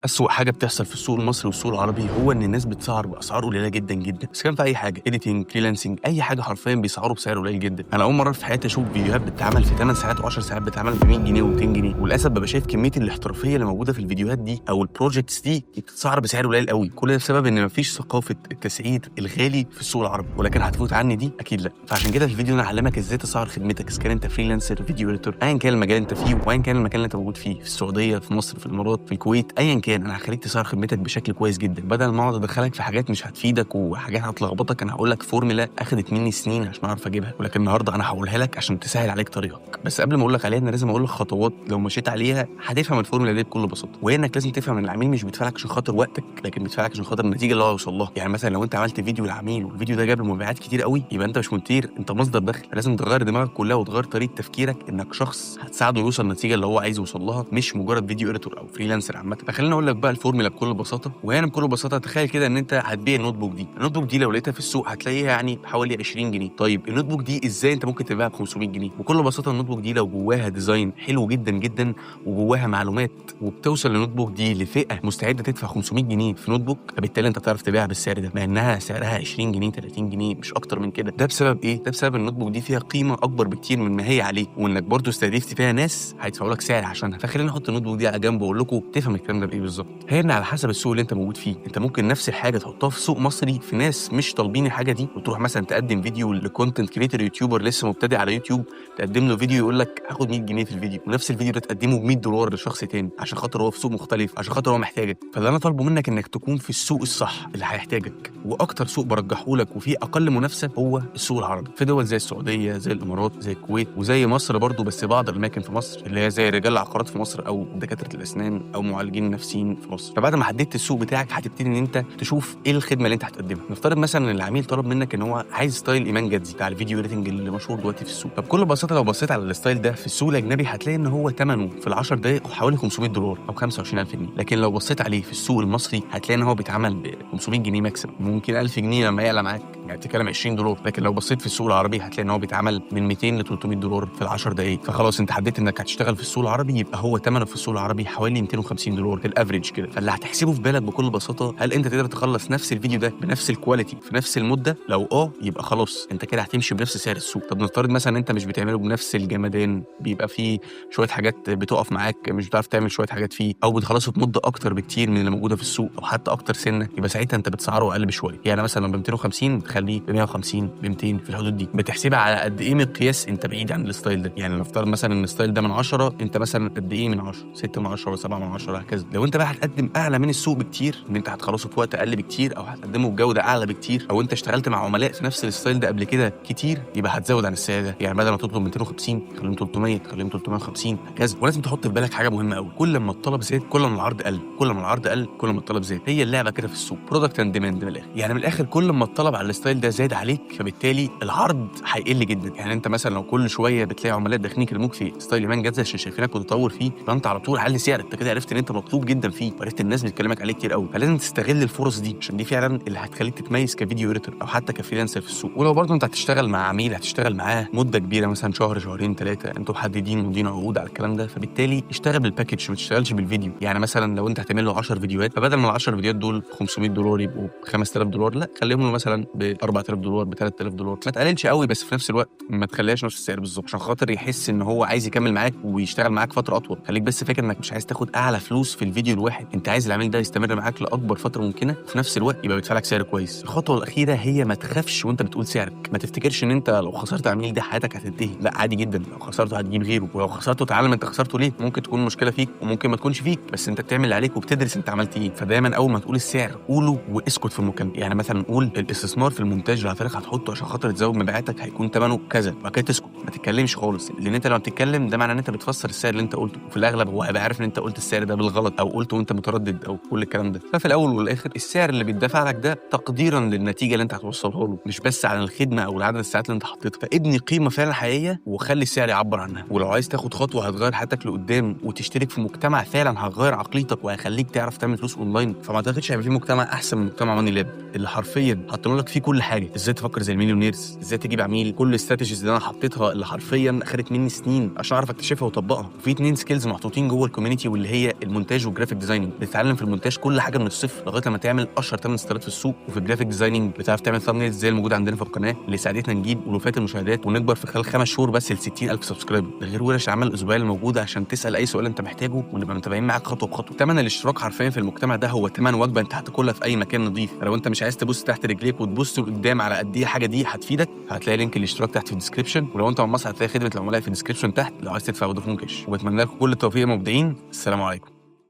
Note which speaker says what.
Speaker 1: أسوأ حاجة بتحصل في السوق المصري والسوق العربي هو إن الناس بتسعر بأسعار قليلة جدًا، جدًا، بس كان في أي حاجة editing freelancing أي حاجة حرفيًا بيسعروا بسعر قليل جدًا. أنا أول مرة في حياتي أشوف فيديوهات بتتعمل في 8 ساعات و10 ساعات بتتعمل ب100 جنيه و200 جنيه، وللأسف بابقى شايف كمية الاحترافية اللي موجودة في الفيديوهات دي أو الprojects دي بتتسعر بسعر قليل أوي، كل ده بسبب إن ما فيش ثقافة التسعير الغالي في السوق العربي، ولكن هتفوت عني دي؟ أكيد لأ. فعشان كده في الفيديو أنا هاعلمك إزاي تسعر خدمتك، إذا كان أنت freelancer فيديو editor أيًا كان المجال اللي أنت فيه وأيًا كان المكان اللي أنت موجود فيه، في السعودية، في مصر، في الإمارات، في الكويت، أيًا كان، أنا هاخليك تسعر خدمتك بشكل كويس جدًا، بدل ما أقعد أدخّلك في حاجات مش هتفيدك وحاجات هتلخبطك. أنا هاقول لك فورمولا أخدت مني سنين عشان أعرف أجيبها، ولكن النهارده أنا هاقولها لك عشان تسهّل عليك طريقك. بس قبل ما أقول لك عليها أنا لازم أقول لك خطوات لو مشيت عليها هتفهم الفورمولا دي بكل بساطة، وهي إنك لازم تفهم إن العميل مش بيدفع لك عشان خاطر وقتك، لكن بيدفع لك عشان خاطر النتيجة اللي هو هيوصل لها. يعني مثلًا لو أنت عملت فيديو لعميل والفيديو ده جاب له مبيعات كتير أوي، يبقى أنت مش مونتير، أنت مصدر دخل. لازم تغيّر دماغك كلها وتغيّر طريقة تفكيرك إنك شخص هتساعده يوصل للنتيجة اللي هو عايز يوصل لها، مش مجرد فيديو editor أو freelancer عامةً. فخلّيني أقول لك بقى الفورمولا بكل بساطة، وهي بكل بساطة تخيل كده إن أنت هتبيع النوت بوك دي. النوت بوك دي لو لقيتها في السوق هتلاقيها يعني بحوالي 20 جنيه. طيب النوت بوك دي إزاي أنت ممكن تبيعها ب500 جنيه؟ بكل بساطة النوت بوك دي لو جواها ديزاين حلو جدًا، جدًا وجواها معلومات وبتوصل للنوت بوك دي لفئة مستعدة تدفع 500 جنيه في نوت بوك، فبالتالي أنت تعرف تبيعها بالسعر ده، مع إنها سعرها 20 جنيه، 30 جنيه مش أكتر من كده. ده بسبب إيه؟ ده بسبب النوت بوك دي فيها قيمة أكبر بكتير من ما هي عليه، وإنك برضه استهدفت فيها ناس هيدفعوا لك سعر عشانها. فخليني أحط النوت بوك دي على جنب وأقول لكم تفهم الكلام ده بإيه بالضبط. هي إن على حسب السوق اللي أنت موجود فيه، أنت ممكن نفس الحاجة تحطها في سوق مصري في ناس مش طالبين الحاجة دي، وتروح مثلًا تقدم فيديو لcontent creator يوتيوبر لسه مبتدئ على يوتيوب، تقدم له فيديو يقول لك هاخد 100 جنيه في الفيديو، ونفس الفيديو ده تقدمه ب$100 لشخص تاني، عشان خاطر هو في سوق مختلف، عشان خاطر هو محتاجك. فاللي أنا طالبه منك إنك تكون في السوق الصح اللي هيحتاجك، وأكتر سوق بارجحه لك وفيه أقل منافسة هو السوق العربي، في دول زي السعودية، زي الإمارات، زي الكويت، وزي مصر برضه، بس بعض الأماكن في مصر اللي هي زي رجال العقارات في مصر أو دكاترة الأسنان أو معالجين النفسيين في مصر. فبعد ما حددت السوق بتاعك هتبتدي إن أنت تشوف إيه الخدمة اللي أنت هتقدمها. نفترض مثلًا إن العميل طلب منك إن هو عايز ستايل إيمان جدزي بتاع الفيديو editing اللي مشهور دلوقتي في السوق. فبكل بساطة لو بصيت على الستايل ده في السوق الأجنبي هتلاقي إن هو تمنه في ال10 دقايق حوالي $500 أو 25,000 جنيه، لكن لو بصيت عليه في السوق المصري هتلاقي إن هو بيتعمل ب500 جنيه ماكسيمم، ممكن 1000 جنيه لما يعلى معاك، يعني بتتكلم $20. لكن لو بصيت في السوق العربي هتلاقي إن هو بيتعمل من 200 ل$300 في ال10 دقايق. فخلاص أنت حددت إنك هتشتغل في السوق العربي، يبقى هو تمنه في السوق العربي حوالي $250 في الافريج كده. فاللي هتحسبه في بالك بكل بساطة، هل أنت تقدر تخلص نفس الفيديو ده بنفس الكواليتي في نفس المدة؟ لو يبقى خلاص أنت كده هتمشي بنفس سعر السوق. طب نفترض مثلًا إن أنت مش بتعمله بنفس الجمدان، بيبقى فيه شوية حاجات بتقف معاك، مش بتعرف تعمل شوية حاجات فيه، أو بتخلصه في مدة أكتر بكتير من اللي موجودة في السوق، أو حتى أكتر سنة، يبقى ساعتها أنت بتسعره أقل بشوية. يعني مثلًا لو ب250 تخليه ب150 ب200 في الحدود دي. بتحسبها على قد إيه مقياس أنت بعيد عن الستايل ده. يعني نفترض مثلًا إن الستايل ده من 10، أنت مثلًا قد إيه من 10؟ 6 من 10 و7 من 10 وهكذا. لو أنت بقى هتقدم أعلى من السوق بكتير، إن أنت هتخلصه في وقت أقل بكتير، أو هتقدمه بجودة أعلى بكتير، أو أنت اشتغلت مع عملاء في نفس الستايل ده قبل كده كتير، يبقى هتزود عن السعر ده. يعني بدل ما تطلب 250 تخليهم 300 تخليهم 350 هكذا. ولازم تحط في بالك حاجة مهمة أوي، كل ما الطلب زاد كل ما العرض قل، كل ما العرض قل كل ما الطلب زاد. هي اللعبة كده في السوق product and demand من الآخر. يعني من الآخر كل ما الطلب على الستايل ده زاد عليك، فبالتالي العرض هيقل جدًا. يعني أنت مثلًا لو كل شوية بتلاقي عملاء داخلين يكلموك في ستايل إيمان جدزي عشان شايفينك متطور فيه، فأنت على طول علّي سعرك. أنت كده عرفت إن أنت مطلوب جدًا فيه، وعرفت الناس بتكلمك عليه كتير أوي. فلازم تستغل الفرص دي، عشان دي فعلًا اللي هتخليك تتميز كفيديو editor أو حتى كفريلانسر في السوق. ولو برضه أنت هتشتغل مع عميل هتشتغل معاه مدة كبيرة، مثلًا شهر، شهرين، 3، أنتم محددين وماضيين عقود على الكلام ده، فبالتالي اشتغل بالpackage ما تشتغلش بالفيديو. يعني مثلًا لو أنت هتعمل له 10 فيديوهات، فبدل ما ال10 فيديوهات دول $500 يبقوا ب$5000، لأ خليهم له مثلًا ب$4000 ب$3000. ما تقللش أوي، بس في نفس الوقت ما تخليهاش نفس السعر بالضبط، عشان خاطر يحس إن هو عايز يكمل معاك ويشتغل معاك فترة أطول. خليك بس فاكر إنك مش عايز تاخد أعلى فلوس في الفيديو الواحد، أنت عايز العميل ده يستمر معاك لأكبر فترة ممكنة، وفي نفس الوقت يبقى بيدفع لك سعر كويس. الخطوة الأخيرة هي ما تخافش وأنت بتقول سعرك. ما تفتكرش إن أنت لو خسرت عميل ده حياتك هتنتهي، لأ عادي جدًا، لو خسرته هتجيب غيره، ولو خسرته اتعلم أنت خسرته ليه. ممكن تكون المشكلة فيك وممكن ما تكونش فيك، بس أنت بتعمل اللي عليك وبتدرس أنت عملت إيه. فدايمًا أول ما تقول السعر قوله واسكت في المكالمة. يعني مثلًا قول الاستثمار في المونتاج اللي حضرتك هتحطه عشان خاطر تزود مبيعاتك هيكون تمنه كذا، وبعد كده تسكت ما تتكلمش خالص، لأن أنت لما بتتكلم ده معناه إن أنت بتفسر السعر اللي أنت قلته، وفي الأغلب هو هيبقى عارف إن أنت قلت السعر ده بالغلط أو قلته وأنت متردد أو كل الكلام ده. ففي الأول والآخر السعر اللي بيتدفع لك ده تقديرًا للنتيجة اللي أنت هتوصلها له، مش بس عن الخدمة أو عدد الساعات اللي أنت حطيتها. فابني قيمة فعلًا حقيقية وخلي السعر يعبر عنها. ولو عايز تاخد خطوة هتغير حياتك لقدام وتشترك في مجتمع فعلًا هيغير عقليتك وهيخليك تعرف تعمل فلوس أونلاين، فما أعتقدش هيبقى في مجتمع أحسن من مجتمع ماني لاب، اللي حرفيًا حاطين لك فيه كل حاجه، ازاي تفكر زي المليونيرز، ازاي تجيب عميل، كل الاستراتيجيز اللي انا حطيتها اللي حرفيا خدت مني سنين عشان اعرف اكتشفها واطبقها. وفي 2 سكيلز محطوطين جوه الكوميونتي واللي هي المونتاج والجرافيك ديزايننج. بتتعلم في المونتاج كل حاجه من الصفر لغايه لما تعمل اشهر 8 ستايلات في السوق، وفي الجرافيك ديزايننج بتعرف تعمل ثامبنيلز زي الموجود عندنا في القناه اللي ساعدتنا نجيب الوفات المشاهدات ونكبر في خلال 5 شهور بس ل 60,000 سبسكرايبر. ده غير ورش العمل الاسبوعيه الموجوده عشان تسال اي سؤال انت محتاجه ونبقى متابعين معاك خطوه بخطوه. ثمن الاشتراك حرفيا في المجتمع ده هو ثمن وجبه انت هتاكلها في اي مكان نظيف. لو انت مش عايز تبص تحت رجليك وتبص لقدام على قد ايه حاجه دي هتفيدك، هتلاقي لينك الاشتراك تحت في الديسكربشن، ولو انت من مصر هتلاقي خدمه العملاء في الديسكربشن تحت لو عايز تدفع فودافون كاش. وبتمنى لكم كل التوفيق يا مبدعين. السلام عليكم.